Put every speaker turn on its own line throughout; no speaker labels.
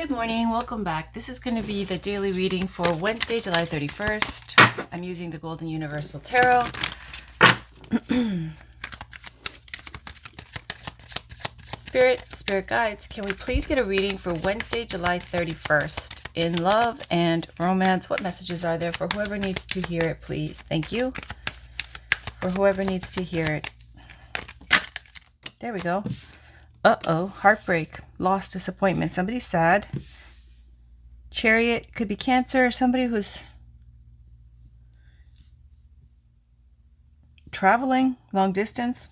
Good morning, welcome back. This is going to be the daily reading for Wednesday, July 31st. I'm using the Golden Universal Tarot. Spirit guides, can we please get a reading for Wednesday, July 31st? In love and romance, what messages are there for whoever needs to hear it, please? Thank you. For whoever needs to hear it. There we go. Uh-oh, heartbreak, loss, disappointment. Somebody's sad. Chariot could be Cancer, somebody who's traveling long distance.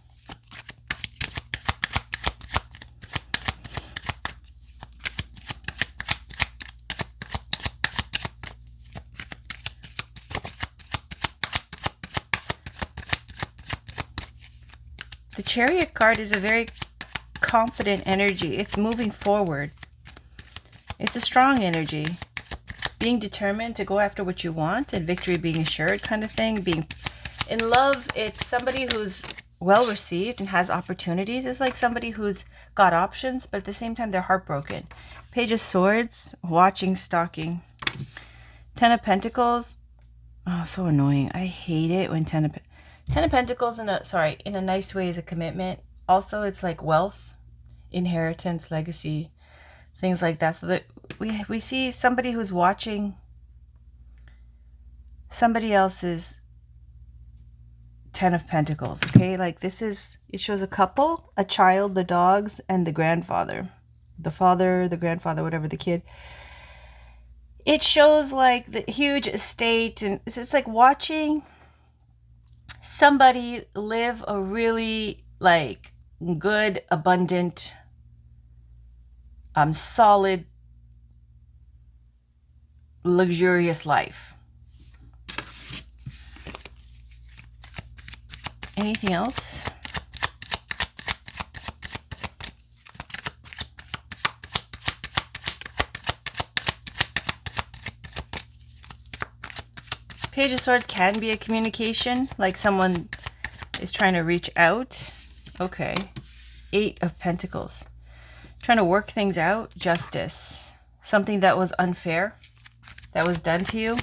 The Chariot card is a very confident energy. It's moving forward. It's a strong energy. Being determined to go after what you want and victory being assured kind of thing. Being in love, it's somebody who's well received and has opportunities. It's like somebody who's got options, but at the same time they're heartbroken. Page of Swords, watching, stalking. Ten of Pentacles. Oh, so annoying. I hate it when Ten of Pentacles in a nice way is a commitment. Also, it's like wealth, inheritance, legacy, things like that. So that we see somebody who's watching somebody else's Ten of Pentacles. Okay, like it shows a couple, a child, the dogs, and the grandfather, the father, the grandfather, whatever, the kid. It shows like the huge estate, and it's like watching somebody live a really like good, abundant, solid, luxurious life. Anything else? Page of Swords can be a communication, like someone is trying to reach out. Okay. Eight of Pentacles. Trying to work things out. Justice. Something that was unfair, that was done to you,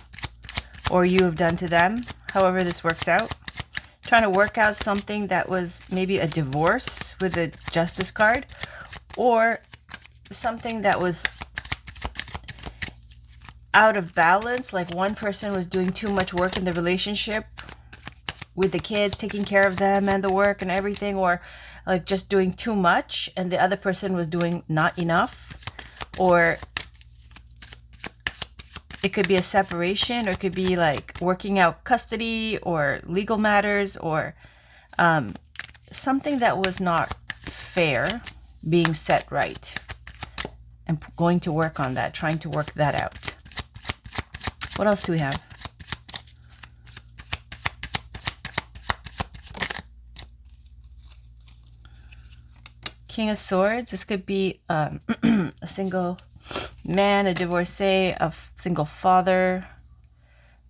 or you have done to them. However this works out. Trying to work out something that was maybe a divorce with a Justice card, or something that was out of balance, like one person was doing too much work in the relationship with the kids, taking care of them and the work and everything, or like just doing too much and the other person was doing not enough. Or it could be a separation, or it could be like working out custody or legal matters, or something that was not fair being set right, and going to work on that, trying to work that out. What else do we have? King of Swords. This could be a single man, a divorcee, a single father,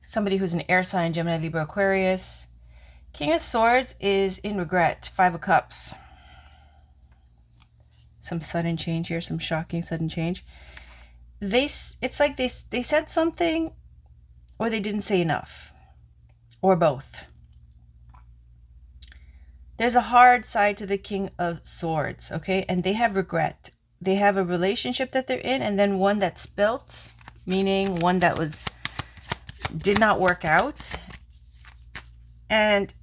somebody who's an air sign, Gemini, Libra, Aquarius. King of Swords is in regret. Five of Cups. Some sudden change here, some shocking sudden change. It's like they said something, or they didn't say enough, or both. There's a hard side to the King of Swords, okay? And they have regret. They have a relationship that they're in, and then one that spilt, meaning one that did not work out. And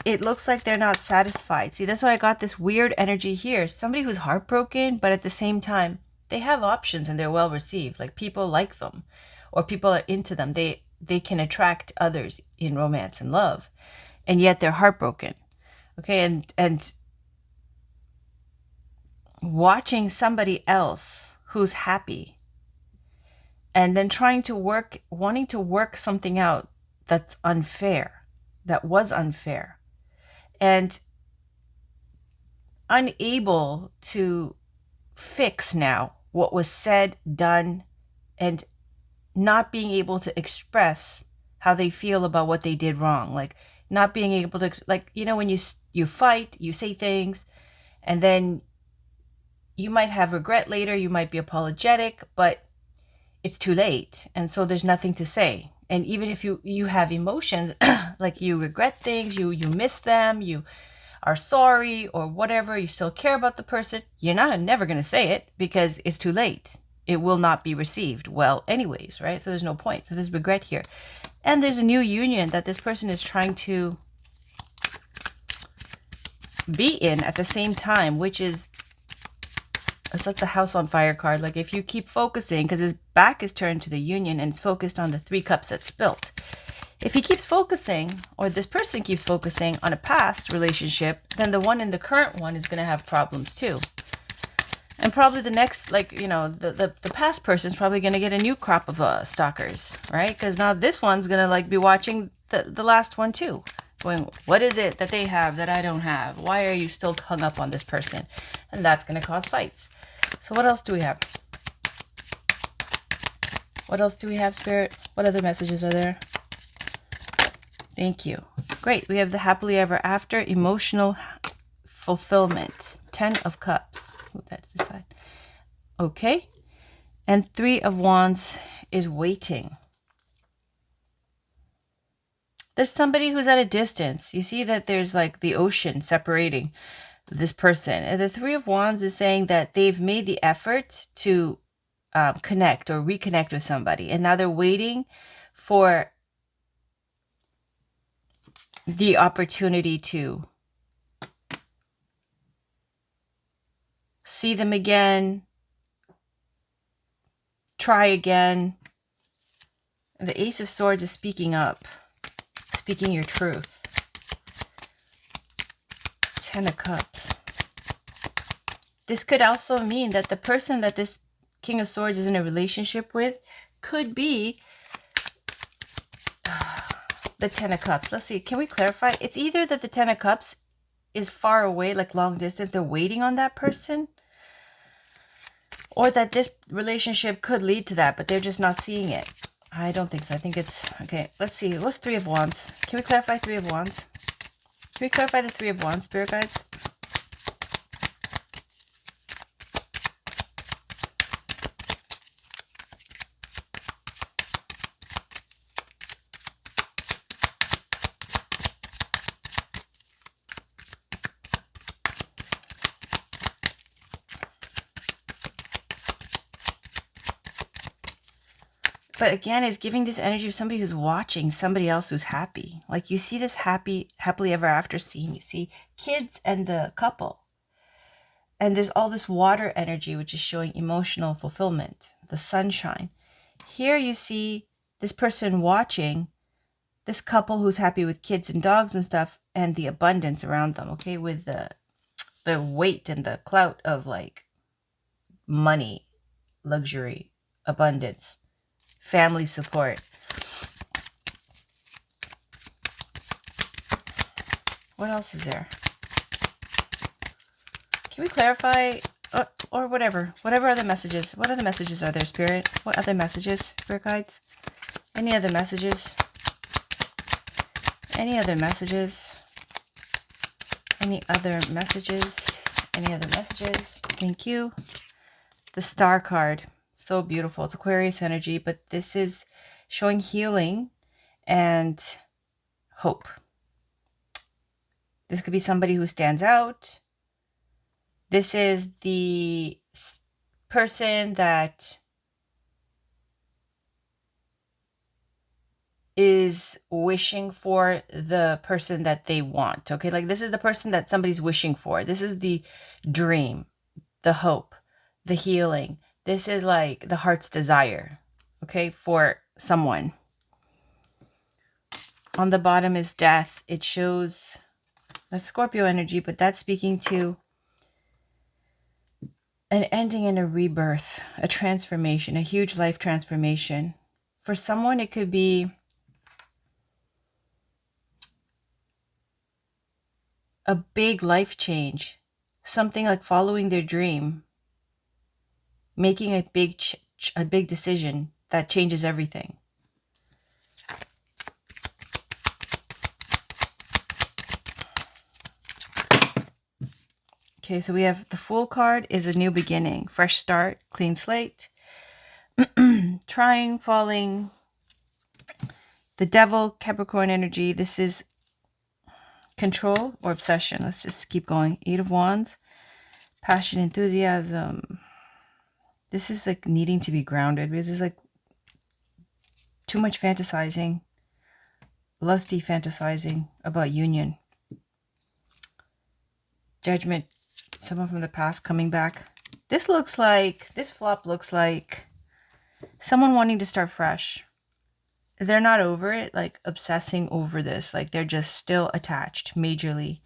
it looks like they're not satisfied. See, that's why I got this weird energy here. Somebody who's heartbroken, but at the same time, they have options and they're well received. Like people like them, or people are into them. They can attract others in romance and love, and yet they're heartbroken. Okay, and watching somebody else who's happy, and then wanting to work something out that's unfair, that was unfair, and unable to fix now what was said, done, and not being able to express how they feel about what they did wrong. Like not being able to, like, when you fight, you say things, and then you might have regret later, you might be apologetic, but it's too late. And so there's nothing to say. And even if you have emotions, like you regret things, you miss them, you are sorry or whatever, you still care about the person, you're never going to say it because it's too late. It will not be received well anyways, right? So there's no point. So there's regret here. And there's a new union that this person is trying to be in at the same time, which is, it's like the house on fire card. Like if you keep focusing, because his back is turned to the union and it's focused on the 3 cups that spilt. If he keeps focusing, or this person keeps focusing on a past relationship, then the one in the current one is going to have problems too. And probably the next, like, you know, the past person is probably going to get a new crop of stalkers, right? Because now this one's going to like be watching the last one too. Going, what is it that they have that I don't have? Why are you still hung up on this person? And that's going to cause fights. So what else do we have? What else do we have, Spirit? What other messages are there? Thank you. Great. We have the happily ever after, emotional fulfillment. 10 of Cups. Let's move that to the side. Okay. And 3 of Wands is waiting. There's somebody who's at a distance. You see that there's like the ocean separating this person. And the 3 of Wands is saying that they've made the effort to connect or reconnect with somebody. And now they're waiting for the opportunity to see them again, try again. The Ace of Swords is speaking up, speaking your truth. 10 of Cups. This could also mean that the person that this King of Swords is in a relationship with could be the 10 of Cups. Let's see. Can we clarify? It's either that the 10 of Cups is far away, like long distance. They're waiting on that person. Or that this relationship could lead to that, but they're just not seeing it. I don't think so. I think it's... Okay, let's see. What's 3 of Wands? Can we clarify 3 of Wands? Can we clarify the 3 of Wands, Spirit Guides? But again, it's giving this energy of somebody who's watching somebody else who's happy. Like you see this happily ever after scene. You see kids and the couple. And there's all this water energy, which is showing emotional fulfillment, the sunshine. Here you see this person watching this couple who's happy with kids and dogs and stuff, and the abundance around them, okay? With the weight and the clout of like money, luxury, abundance. Family support. What else is there? Can we clarify or whatever? Whatever other messages. What other messages are there, Spirit? What other messages, Spirit Guides? Any other messages? Any other messages? Any other messages? Any other messages? Thank you. The Star card. So beautiful. It's Aquarius energy, but this is showing healing and hope. This could be somebody who stands out. This is the person that is wishing for the person that they want. Okay, like this is the person that somebody's wishing for. This is the dream, the hope, the healing. This is like the heart's desire, okay, for someone. On the bottom is death. It shows that's Scorpio energy, but that's speaking to an ending and a rebirth, a transformation, a huge life transformation. For someone, it could be a big life change, something like following their dream. Making a big decision that changes everything. Okay, so we have the Fool card is a new beginning, fresh start, clean slate, trying, falling, the Devil, Capricorn energy. This is control or obsession. Let's just keep going. Eight of Wands, passion, enthusiasm. This is like needing to be grounded because it's like too much fantasizing, lusty fantasizing about union. Judgment, someone from the past coming back. This flop looks like someone wanting to start fresh. They're not over it, like obsessing over this. Like they're just still attached majorly.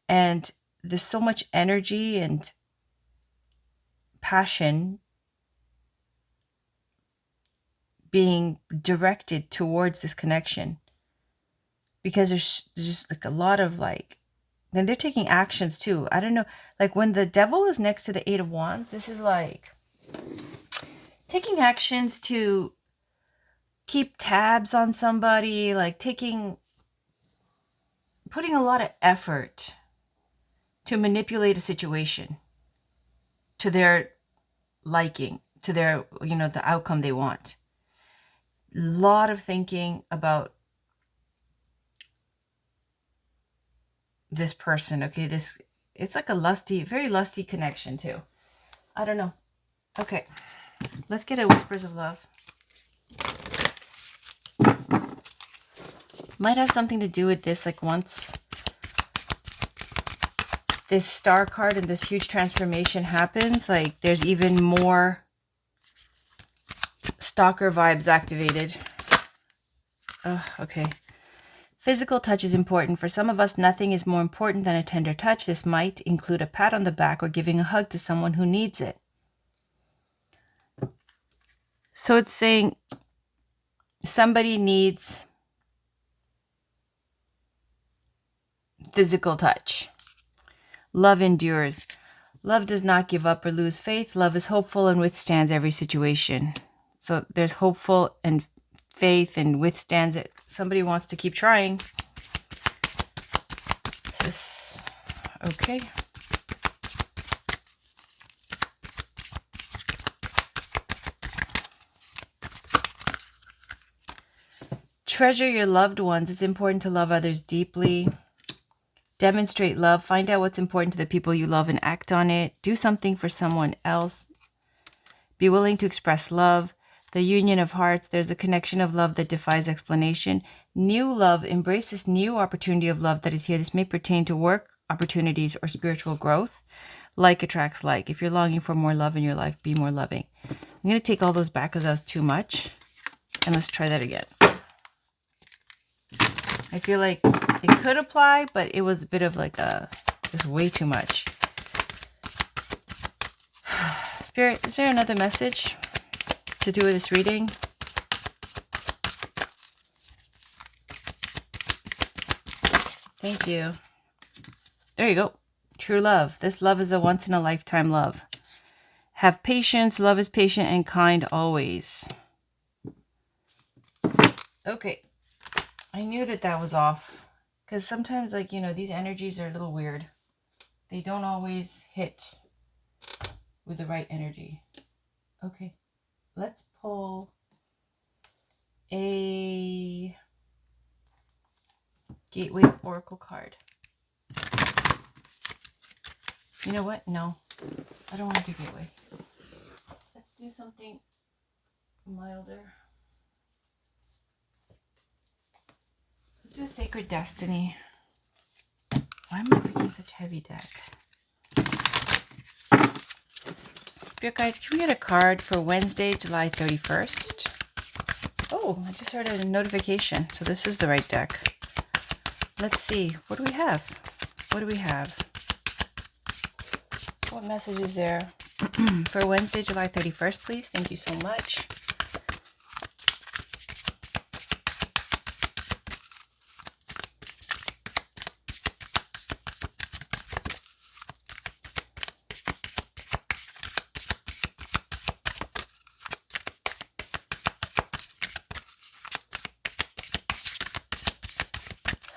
And there's so much energy and passion being directed towards this connection. Because there's just like a lot of like, then they're taking actions too. I don't know. Like when the Devil is next to the Eight of Wands, this is like taking actions to keep tabs on somebody, like putting a lot of effort to manipulate a situation to their liking, to their, the outcome they want. A lot of thinking about this person. Okay, it's like a very lusty connection too. I don't know. Okay, let's get a Whispers of Love. Might have something to do with this, like once this Star card and this huge transformation happens, like there's even more stalker vibes activated. Okay. Physical touch is important. For some of us, nothing is more important than a tender touch. This might include a pat on the back or giving a hug to someone who needs it. So it's saying somebody needs physical touch. Love endures. Love does not give up or lose faith. Love is hopeful and withstands every situation. So there's hopeful and faith and withstands it. Somebody wants to keep trying. This is okay. Treasure your loved ones. It's important to love others deeply. Demonstrate love. Find out what's important to the people you love and act on it. Do something for someone else. Be willing to express love. The union of hearts. There's a connection of love that defies explanation. New love. Embrace this new opportunity of love that is here. This may pertain to work, opportunities, or spiritual growth. Like attracts like. If you're longing for more love in your life, be more loving. I'm going to take all those back because that was too much. And let's try that again. I feel like it could apply, but it was a bit of like just way too much. Spirit, is there another message to do with this reading? Thank you. There you go. True love. This love is a once-in-a-lifetime love. Have patience. Love is patient and kind always. Okay. I knew that was off. Because sometimes, like, these energies are a little weird. They don't always hit with the right energy. Okay. Let's pull a Gateway Oracle card. You know what? No. I don't want to do Gateway. Let's do something milder. Let's do a Sacred Destiny. Why am I picking such heavy decks? Spirit guides, can we get a card for Wednesday, July 31st? Oh, I just heard a notification. So this is the right deck. Let's see. What do we have? What do we have? What message is there for Wednesday, July 31st, please? Thank you so much.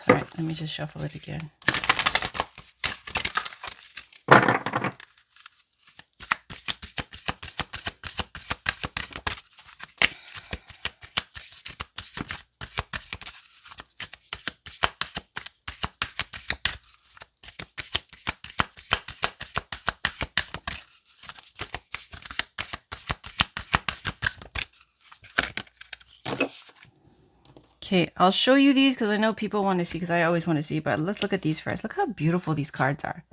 All right, let me just shuffle it again. Okay, I'll show you these because I know people want to see, because I always want to see, but let's look at these first. Look how beautiful these cards are.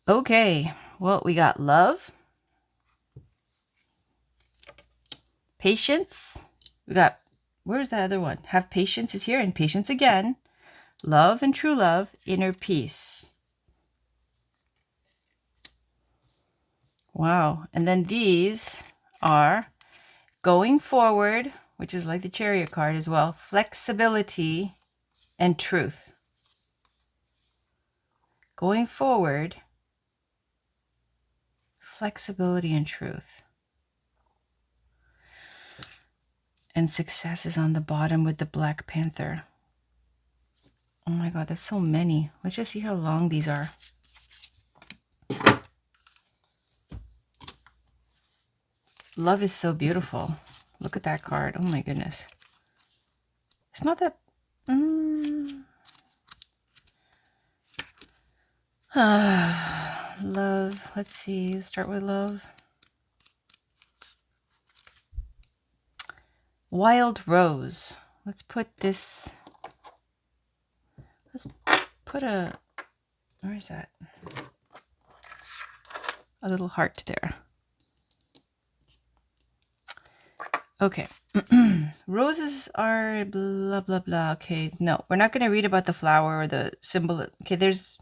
Okay, well, we got love, patience. We got, where's that other one? Have patience is here, and patience again. Love and true love, inner peace. Wow. And then these are going forward, which is like the Chariot card as well, flexibility and truth. Going forward, flexibility and truth. And success is on the bottom with the Black Panther. Oh my God, that's so many. Let's just see how long these are. Love is so beautiful. Look at that card. Oh my goodness. It's not that... love. Let's see. Let's start with love. Wild Rose. Let's put this... Let's put a... Where is that? A little heart there. Okay. Roses are blah, blah, blah. Okay. No, we're not going to read about the flower or the symbol. Okay, there's...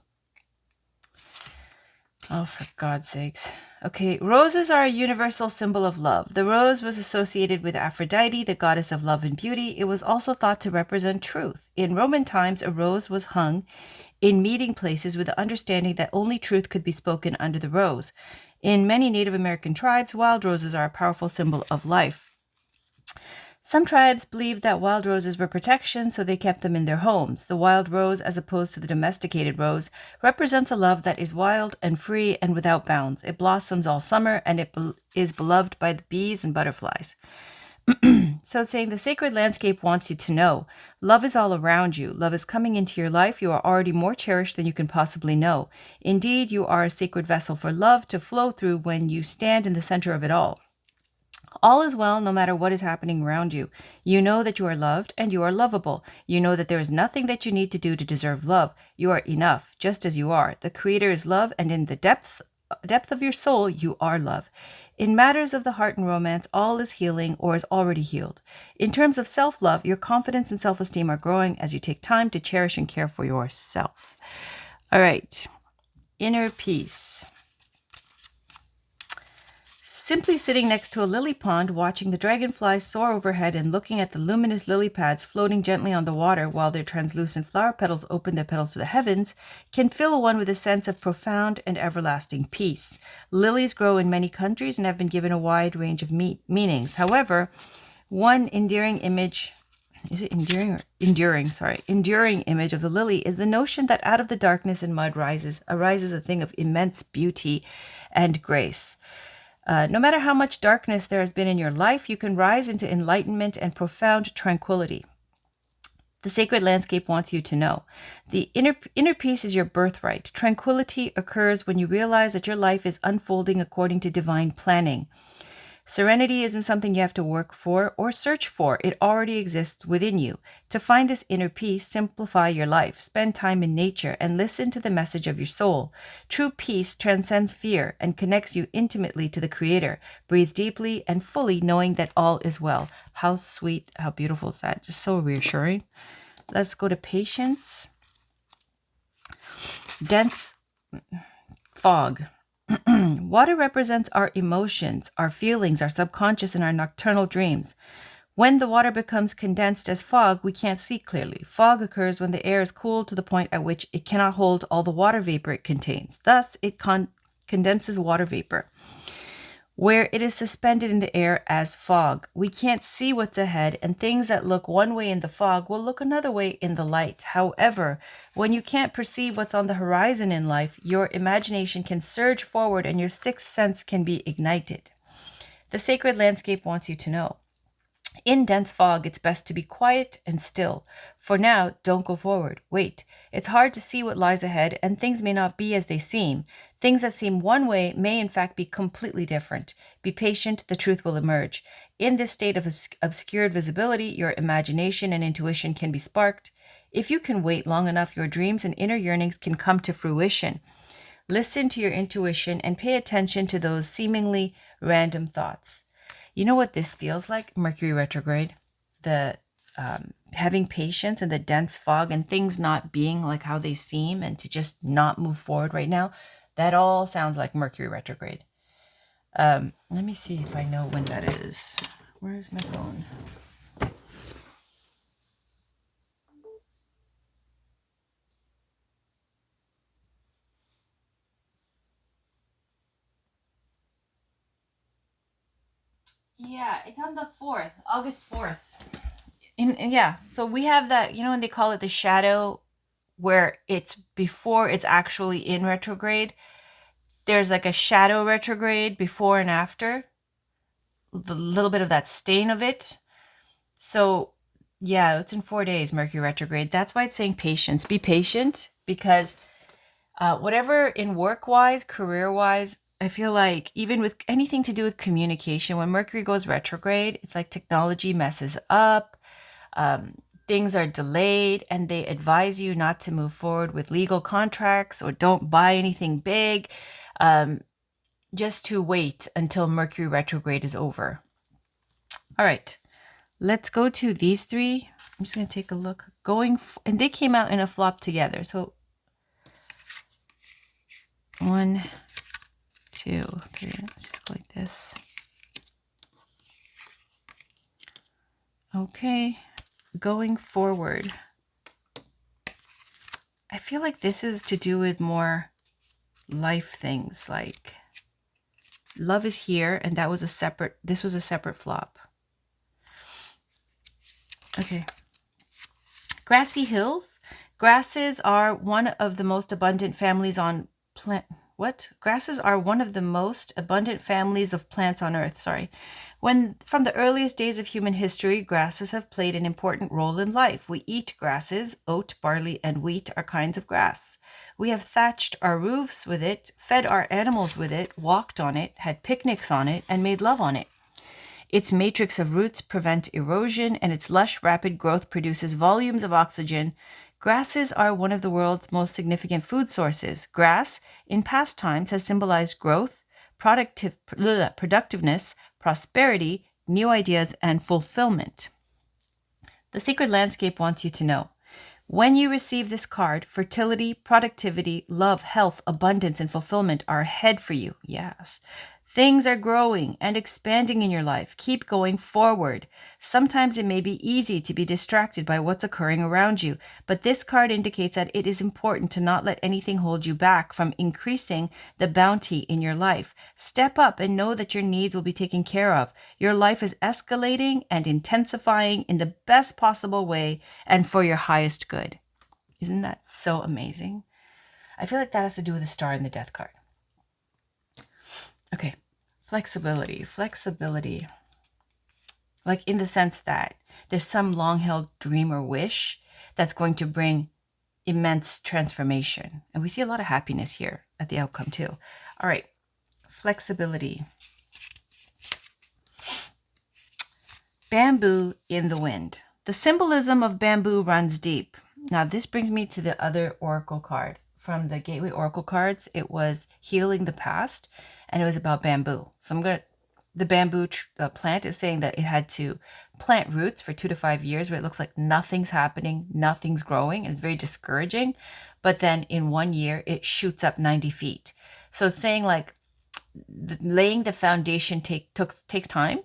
Oh, for God's sakes. Okay, roses are a universal symbol of love. The rose was associated with Aphrodite, the goddess of love and beauty. It was also thought to represent truth. In Roman times, a rose was hung in meeting places with the understanding that only truth could be spoken under the rose. In many Native American tribes, wild roses are a powerful symbol of life. Some tribes believed that wild roses were protection, so they kept them in their homes. The wild rose, as opposed to the domesticated rose, represents a love that is wild and free and without bounds. It blossoms all summer, and it is beloved by the bees and butterflies. So it's saying the sacred landscape wants you to know. Love is all around you. Love is coming into your life. You are already more cherished than you can possibly know. Indeed, you are a sacred vessel for love to flow through when you stand in the center of it all. All is well no matter what is happening around you. You know that you are loved and you are lovable. You know that there is nothing that you need to do to deserve love. You are enough, just as you are. The Creator is love, and in the depth of your soul, you are love. In matters of the heart and romance, all is healing or is already healed. In terms of self-love, your confidence and self-esteem are growing as you take time to cherish and care for yourself. All right. Inner peace. Simply sitting next to a lily pond, watching the dragonflies soar overhead and looking at the luminous lily pads floating gently on the water while their translucent flower petals open their petals to the heavens, can fill one with a sense of profound and everlasting peace. Lilies grow in many countries and have been given a wide range of meanings. However, one endearing image... Is it enduring or enduring? Sorry. Enduring image of the lily is the notion that out of the darkness and mud arises a thing of immense beauty and grace. No matter how much darkness there has been in your life, you can rise into enlightenment and profound tranquility. The sacred landscape wants you to know. The inner peace is your birthright. Tranquility occurs when you realize that your life is unfolding according to divine planning. Serenity isn't something you have to work for or search for. It already exists within you. To find this inner peace, simplify your life. Spend time in nature and listen to the message of your soul. True peace transcends fear and connects you intimately to the Creator. Breathe deeply and fully, knowing that all is well. How sweet, how beautiful is that? Just so reassuring. Let's go to patience. Dense fog. Water represents our emotions, our feelings, our subconscious, and our nocturnal dreams. When the water becomes condensed as fog, we can't see clearly. Fog occurs when the air is cooled to the point at which it cannot hold all the water vapor it contains. Thus, it condenses water vapor, where it is suspended in the air as fog. We can't see what's ahead, and things that look one way in the fog will look another way in the light. However, when you can't perceive what's on the horizon in life, your imagination can surge forward and your sixth sense can be ignited. The sacred landscape wants you to know. In dense fog, it's best to be quiet and still. For now, don't go forward. Wait. It's hard to see what lies ahead, and things may not be as they seem. Things that seem one way may, in fact, be completely different. Be patient, the truth will emerge. In this state of obscured visibility, your imagination and intuition can be sparked. If you can wait long enough, your dreams and inner yearnings can come to fruition. Listen to your intuition and pay attention to those seemingly random thoughts. You know what this feels like? Mercury retrograde. The having patience and the dense fog and things not being like how they seem and to just not move forward right now. That all sounds like Mercury retrograde. Let me see if I know when that is. Where's my phone? Yeah, it's on the 4th, August 4th. Yeah, so we have that, when they call it the shadow, where it's before it's actually in retrograde. There's like a shadow retrograde before and after, the little bit of that stain of it. So yeah, it's in 4 days, Mercury retrograde. That's why it's saying patience. Be patient, because whatever in work wise, career wise, I feel like even with anything to do with communication, when Mercury goes retrograde, it's like technology messes up. Things are delayed, and they advise you not to move forward with legal contracts or don't buy anything big, just to wait until Mercury retrograde is over. All right, let's go to these three. I'm just going to take a look. And they came out in a flop together. So 1, 2, okay, let's just go like this. Okay, going forward. I feel like this is to do with more life things, like love is here, and this was a separate flop. Okay. Grassy hills. Grasses are one of the most abundant families on Grasses are one of the most abundant families of plants on Earth. From the earliest days of human history, grasses have played an important role in life. We eat grasses. Oat, barley, and wheat are kinds of grass. We have thatched our roofs with it, fed our animals with it, walked on it, had picnics on it, and made love on it. Its matrix of roots prevent erosion, and its lush, rapid growth produces volumes of oxygen. Grasses are one of the world's most significant food sources. Grass, in past times, has symbolized growth, productiveness, prosperity, new ideas, and fulfillment. The Sacred Landscape wants you to know. When you receive this card, fertility, productivity, love, health, abundance, and fulfillment are ahead for you. Yes. Things are growing and expanding in your life. Keep going forward. Sometimes it may be easy to be distracted by what's occurring around you, but this card indicates that it is important to not let anything hold you back from increasing the bounty in your life. Step up and know that your needs will be taken care of. Your life is escalating and intensifying in the best possible way and for your highest good. Isn't that so amazing? I feel like that has to do with the Star and the Death card. Okay, flexibility. Like in the sense that there's some long-held dream or wish that's going to bring immense transformation. And we see a lot of happiness here at the outcome too. All right, flexibility. Bamboo in the wind. The symbolism of bamboo runs deep. Now this brings me to the other oracle card. From the Gateway Oracle cards, it was healing the past, and it was about bamboo. So the bamboo plant is saying that it had to plant roots for 2 to 5 years where it looks like nothing's happening, nothing's growing, and it's very discouraging. But then in 1 year, it shoots up 90 feet. So it's saying like laying the foundation takes time,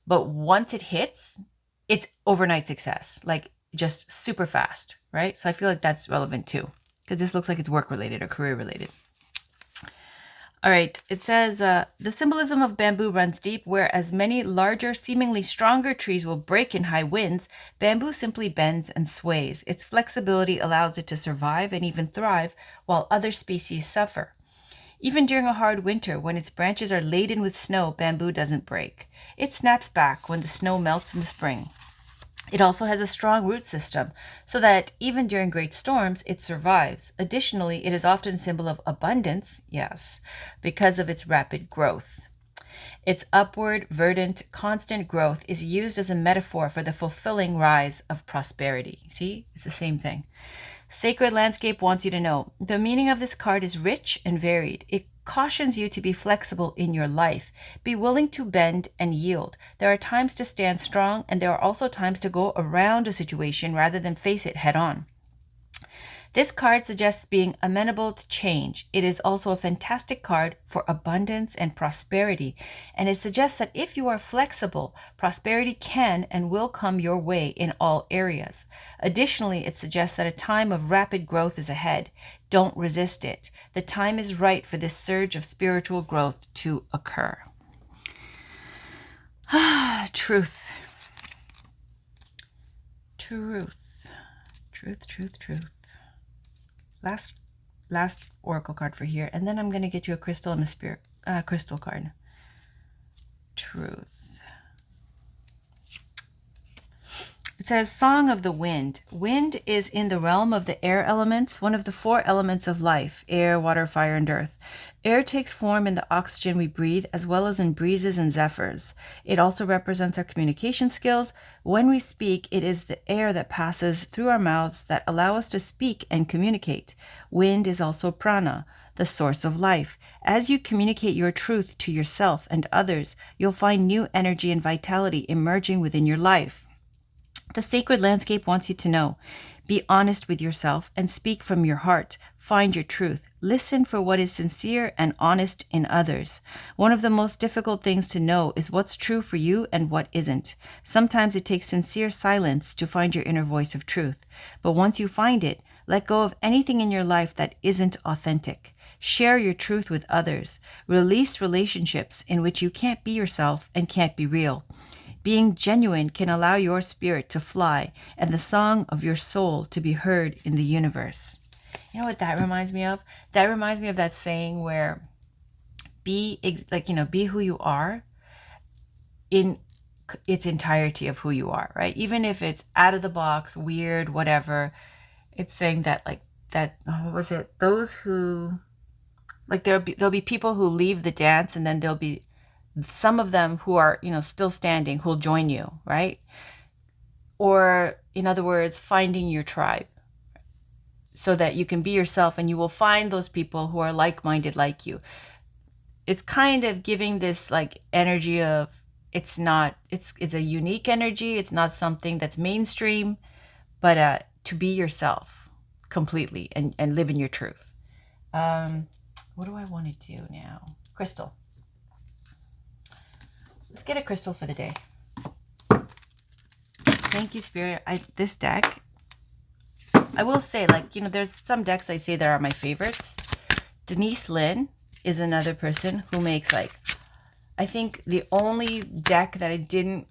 but once it hits, it's overnight success, like just super fast, right? So I feel like that's relevant too, because this looks like it's work related or career related. All right, it says, the symbolism of bamboo runs deep. Whereas many larger, seemingly stronger trees will break in high winds, bamboo simply bends and sways. Its flexibility allows it to survive and even thrive while other species suffer. Even during a hard winter, when its branches are laden with snow, bamboo doesn't break. It snaps back when the snow melts in the spring. It also has a strong root system, so that even during great storms, it survives. Additionally, it is often a symbol of abundance, yes, because of its rapid growth. Its upward, verdant, constant growth is used as a metaphor for the fulfilling rise of prosperity. See, it's the same thing. Sacred Landscape wants you to know the meaning of this card is rich and varied. It cautions you to be flexible in your life. Be willing to bend and yield. There are times to stand strong, and there are also times to go around a situation rather than face it head on. This card suggests being amenable to change. It is also a fantastic card for abundance and prosperity, and it suggests that if you are flexible, prosperity can and will come your way in all areas. Additionally, it suggests that a time of rapid growth is ahead. Don't resist it. The time is right for this surge of spiritual growth to occur. Truth. Truth. Truth, truth, truth. Last oracle card for here, and then I'm going to get you a crystal and a spirit crystal card. Truth. It says Song of the Wind. Wind is in the realm of the air elements, one of the 4 elements of life: air, water, fire, and earth. Air takes form in the oxygen we breathe, as well as in breezes and zephyrs. It also represents our communication skills. When we speak, it is the air that passes through our mouths that allow us to speak and communicate. Wind is also prana, the source of life. As you communicate your truth to yourself and others, you'll find new energy and vitality emerging within your life. The Sacred Landscape wants you to know. Be honest with yourself and speak from your heart. Find your truth. Listen for what is sincere and honest in others. One of the most difficult things to know is what's true for you and what isn't. Sometimes it takes sincere silence to find your inner voice of truth. But once you find it, let go of anything in your life that isn't authentic. Share your truth with others. Release relationships in which you can't be yourself and can't be real. Being genuine can allow your spirit to fly and the song of your soul to be heard in the universe. You know what that reminds me of? That reminds me of that saying where be who you are in its entirety of who you are, right? Even if it's out of the box, weird, whatever. It's saying that what was it? Those who, there'll be people who leave the dance, and then there'll be some of them who are, still standing, who'll join you, right? Or in other words, finding your tribe so that you can be yourself, and you will find those people who are like-minded like you. It's kind of giving this energy of it's a unique energy. It's not something that's mainstream, but to be yourself completely and live in your truth. What do I want to do now? Crystal. Let's get a crystal for the day. Thank you, Spirit. This deck, I will say, there's some decks I say that are my favorites. Denise Lynn is another person who makes, I think the only deck that I didn't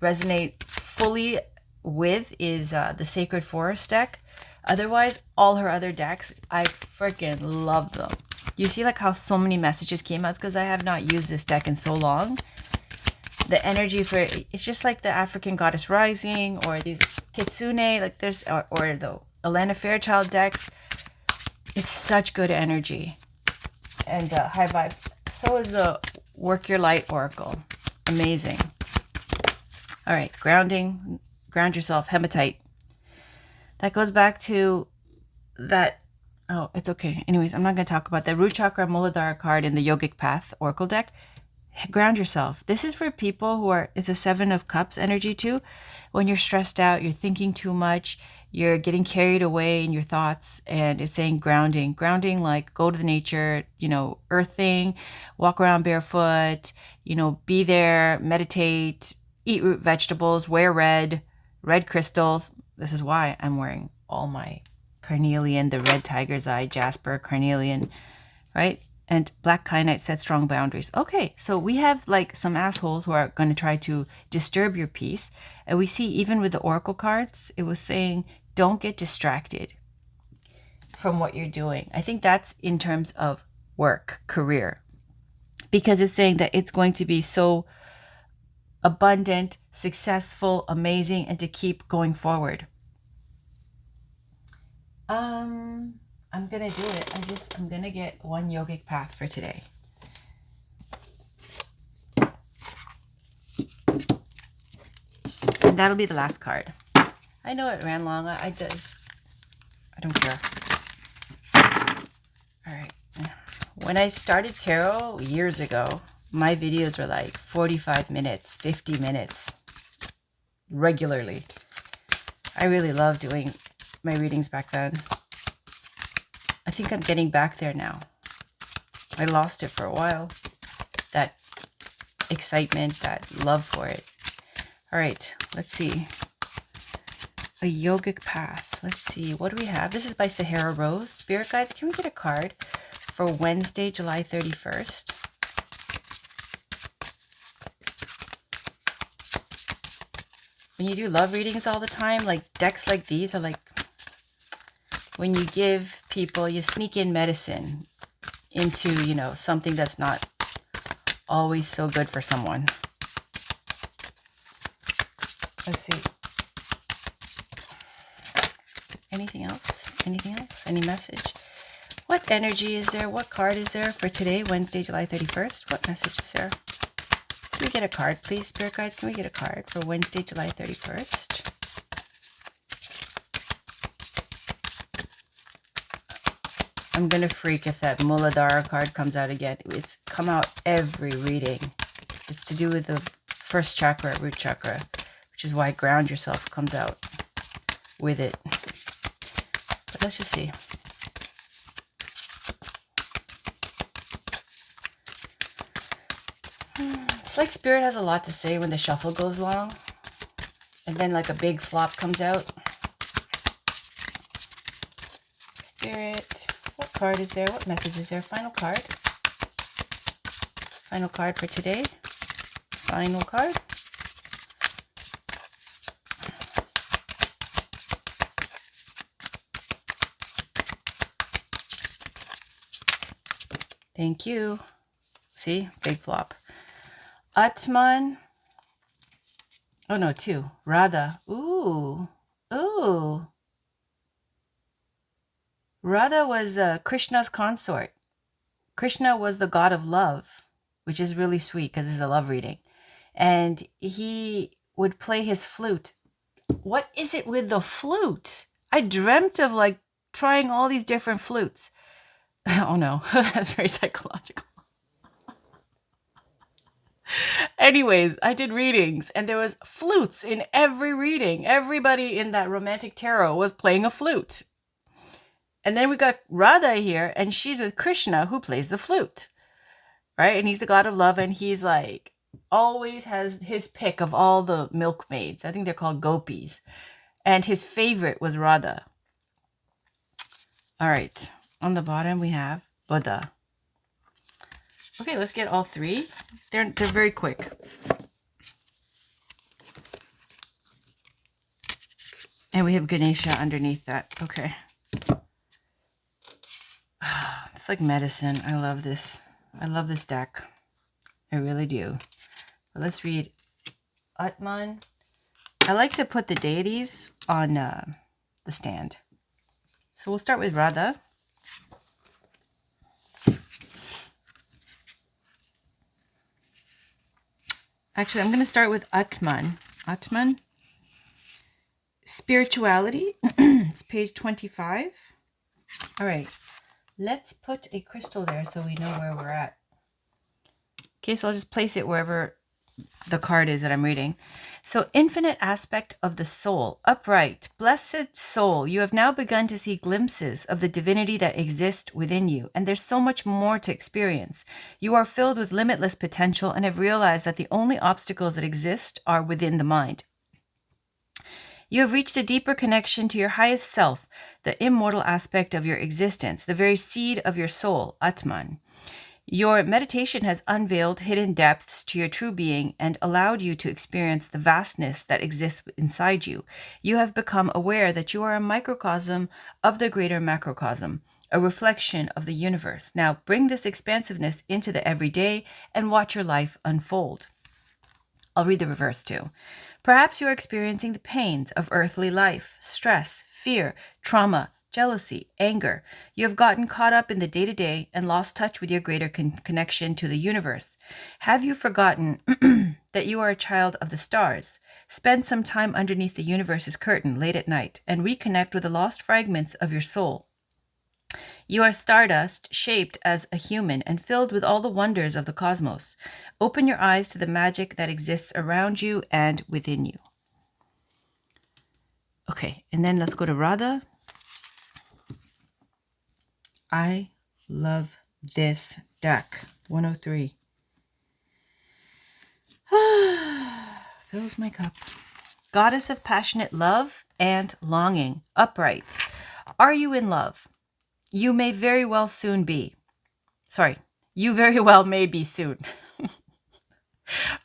resonate fully with is the Sacred Forest deck. Otherwise, all her other decks, I freaking love them. You see how so many messages came out? It's because I have not used this deck in so long. The energy for it's just like the African Goddess Rising, or these Kitsune, there's or the Alana Fairchild decks. It's such good energy and high vibes. So is the Work Your Light Oracle. Amazing. All right, grounding, ground yourself, hematite. That goes back to that. Oh, it's okay. Anyways, I'm not going to talk about the Root Chakra Muladhara card in the Yogic Path Oracle deck. Ground yourself. This is for people who are, it's a 7 of Cups energy too. When you're stressed out, you're thinking too much, you're getting carried away in your thoughts, and it's saying grounding. Grounding, go to the nature, earthing, walk around barefoot, be there, meditate, eat root vegetables, wear red crystals. This is why I'm wearing all my carnelian, the red tiger's eye, jasper, carnelian, right? And black kyanite set strong boundaries. Okay, so we have some assholes who are going to try to disturb your peace. And we see even with the oracle cards, it was saying, don't get distracted from what you're doing. I think that's in terms of work, career, because it's saying that it's going to be so abundant, successful, amazing, and to keep going forward. I'm gonna do it. I'm gonna get one yogic path for today. And that'll be the last card. I know it ran long. I don't care. All right. When I started tarot years ago, my videos were like 45 minutes, 50 minutes regularly. I really loved doing my readings back then. I think I'm getting back there now. I lost it for a while. That excitement, that love for it. All right, let's see. A yogic path. Let's see. What do we have? This is by Sahara Rose. Spirit guides, can we get a card for Wednesday, July 31st? When you do love readings all the time, like decks like these are like when you give people, you sneak in medicine into, you know, something that's not always so good for someone. Let's see. Anything else? Anything else? Any message? What energy is there? What card is there for today, Wednesday, July 31st? What message is there? Can we get a card, please, Spirit Guides? Can we get a card for Wednesday, July 31st? I'm going to freak if that Muladhara card comes out again. It's come out every reading. It's to do with the first chakra, root chakra, which is why ground yourself comes out with it. But let's just see. It's like Spirit has a lot to say when the shuffle goes long. And then like a big flop comes out. Spirit, what card is there? What message is there? Final card. Final card for today. Final card. Thank you. See? Big flop. Atman. Oh no, 2. Radha. Ooh. Ooh. Radha was Krishna's consort. Krishna was the god of love, which is really sweet because it's a love reading. And he would play his flute. What is it with the flute? I dreamt of like trying all these different flutes. Oh no, that's very psychological. Anyways, I did readings and there was flutes in every reading. Everybody in that romantic tarot was playing a flute. And then we got Radha here and she's with Krishna who plays the flute. Right? And he's the god of love and he's like always has his pick of all the milkmaids. I think they're called gopis. And his favorite was Radha. All right. On the bottom we have Buddha. Okay, let's get all 3. They're very quick. And we have Ganesha underneath that. Okay. It's like medicine. I love this. I love this deck. I really do. But let's read Atman. I like to put the deities on the stand. So we'll start with Radha. Actually, I'm going to start with Atman. Atman. Spirituality. It's page 25. All right. Let's put a crystal there so we know where we're at. Okay, so I'll just place it wherever the card is that I'm reading. So, infinite aspect of the soul, upright, blessed soul, you have now begun to see glimpses of the divinity that exists within you, and there's so much more to experience. You are filled with limitless potential and have realized that the only obstacles that exist are within the mind. You have reached a deeper connection to your highest self, the immortal aspect of your existence, the very seed of your soul, Atman. Your meditation has unveiled hidden depths to your true being and allowed you to experience the vastness that exists inside you. You have become aware that you are a microcosm of the greater macrocosm, a reflection of the universe. Now bring this expansiveness into the everyday and watch your life unfold. I'll read the reverse too. Perhaps you are experiencing the pains of earthly life, stress, fear, trauma, jealousy, anger. You have gotten caught up in the day-to-day and lost touch with your greater connection to the universe. Have you forgotten that you are a child of the stars? Spend some time underneath the universe's curtain late at night and reconnect with the lost fragments of your soul. You are stardust, shaped as a human and filled with all the wonders of the cosmos. Open your eyes to the magic that exists around you and within you. Okay, and then let's go to Radha. I love this deck. 103. Fills my cup. Goddess of passionate love and longing. Upright. Are you in love? You may very well soon be. Sorry, you very well may be soon.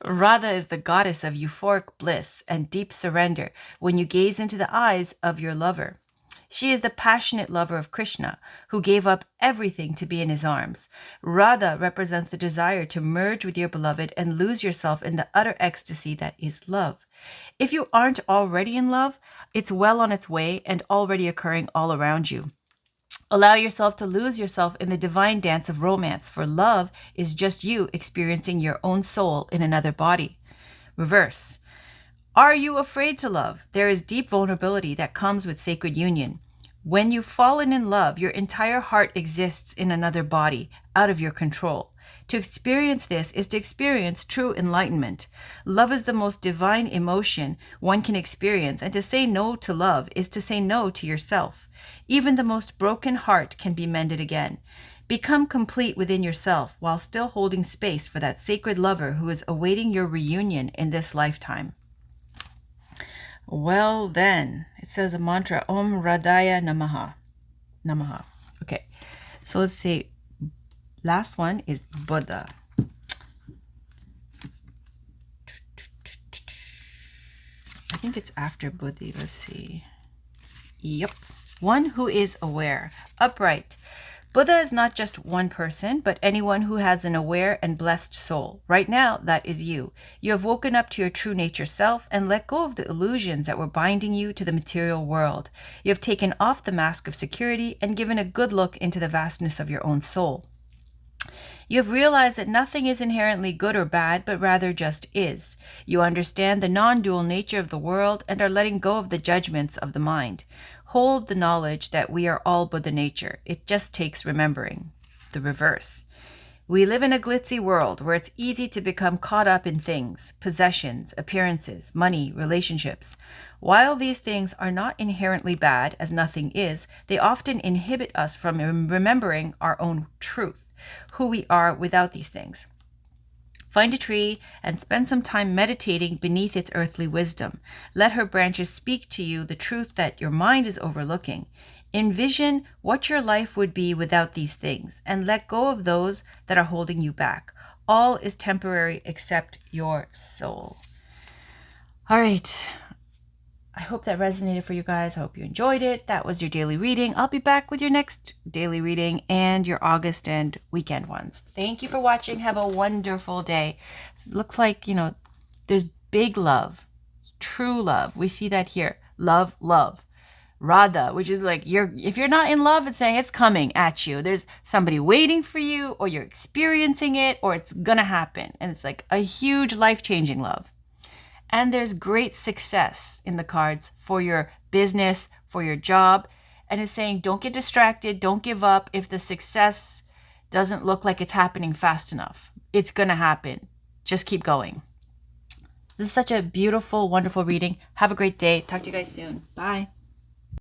Radha is the goddess of euphoric bliss and deep surrender when you gaze into the eyes of your lover. She is the passionate lover of Krishna, who gave up everything to be in his arms. Radha represents the desire to merge with your beloved and lose yourself in the utter ecstasy that is love. If you aren't already in love, it's well on its way and already occurring all around you. Allow yourself to lose yourself in the divine dance of romance, for love is just you experiencing your own soul in another body. Reverse. Are you afraid to love? There is deep vulnerability that comes with sacred union. When you've fallen in love, your entire heart exists in another body, out of your control. To experience this is to experience true enlightenment. Love is the most divine emotion one can experience, and to say no to love is to say no to yourself. Even the most broken heart can be mended again. Become complete within yourself while still holding space for that sacred lover who is awaiting your reunion in this lifetime. Well then, it says a mantra, Om Radhaya Namaha. Namaha. Okay, so let's see. Last one is Buddha. I think it's after Buddhi. Let's see. Yep. One who is aware. Upright. Buddha is not just one person, but anyone who has an aware and blessed soul. Right now, that is you. You have woken up to your true nature self and let go of the illusions that were binding you to the material world. You have taken off the mask of security and given a good look into the vastness of your own soul. You have realized that nothing is inherently good or bad, but rather just is. You understand the non-dual nature of the world and are letting go of the judgments of the mind. Hold the knowledge that we are all Buddha nature. It just takes remembering. The reverse. We live in a glitzy world where it's easy to become caught up in things, possessions, appearances, money, relationships. While these things are not inherently bad, as nothing is, they often inhibit us from remembering our own truth, who we are without these things. Find a tree and spend some time meditating beneath its earthly wisdom. Let her branches speak to you the truth that your mind is overlooking. Envision what your life would be without these things and let go of those that are holding you back. All is temporary except your soul. All right. I hope that resonated for you guys. I hope you enjoyed it. That was your daily reading. I'll be back with your next daily reading and your August and weekend ones. Thank you for watching. Have a wonderful day. It looks like, there's big love, true love. We see that here. Love, love. Radha, which is like if you're not in love, it's saying it's coming at you. There's somebody waiting for you, or you're experiencing it, or it's gonna happen. And it's like a huge life-changing love. And there's great success in the cards for your business, for your job. And it's saying, don't get distracted. Don't give up if the success doesn't look like it's happening fast enough. It's going to happen. Just keep going. This is such a beautiful, wonderful reading. Have a great day. Talk to you guys soon. Bye.